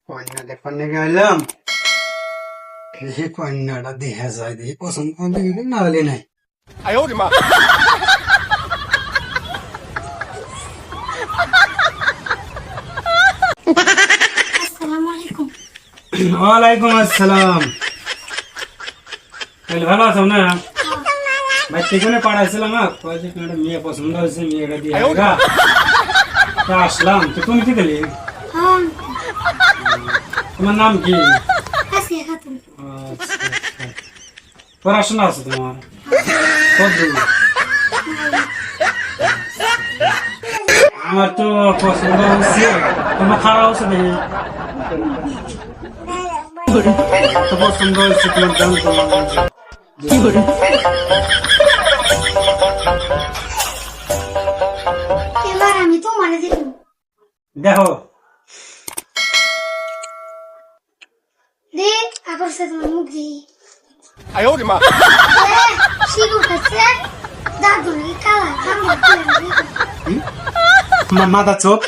কন্যা দেখবার লেগে এলাম। এই কন্যাটা দেখা যায়, দেখি পছন্দ পছন্দ হইলে না হলে নাই। আসসালামু আলাইকুম। ওয়ালাইকুম আসসালাম। তাহলে ভালো আছো না? ভাই সেখানে পাঠাইছিলাম না, কয়েছে একটা মেয়ে পছন্দ হয়েছে, মেয়েটা দিয়ে আগা তা আসলাম। তো তুমি কি দিলি? হ্যাঁ, তোমার নাম কি? আসিয়া খাতুন। আচ্ছা, আচ্ছা। পড়াশোনা আছে তোমার? কতদূর? আমার তো পছন্দ হচ্ছে, তোমার খারাপ হচ্ছে দেখি। তো পছন্দ হয়েছে তোমার দাম এবার আমি তো মানে দিব। দেখো। দে আকর্ষে তোমার মুখ দি। 哎呦我的妈！ শিবু কাছে দাদু নাকি কালা কামড় দিয়ে মাথা চোখ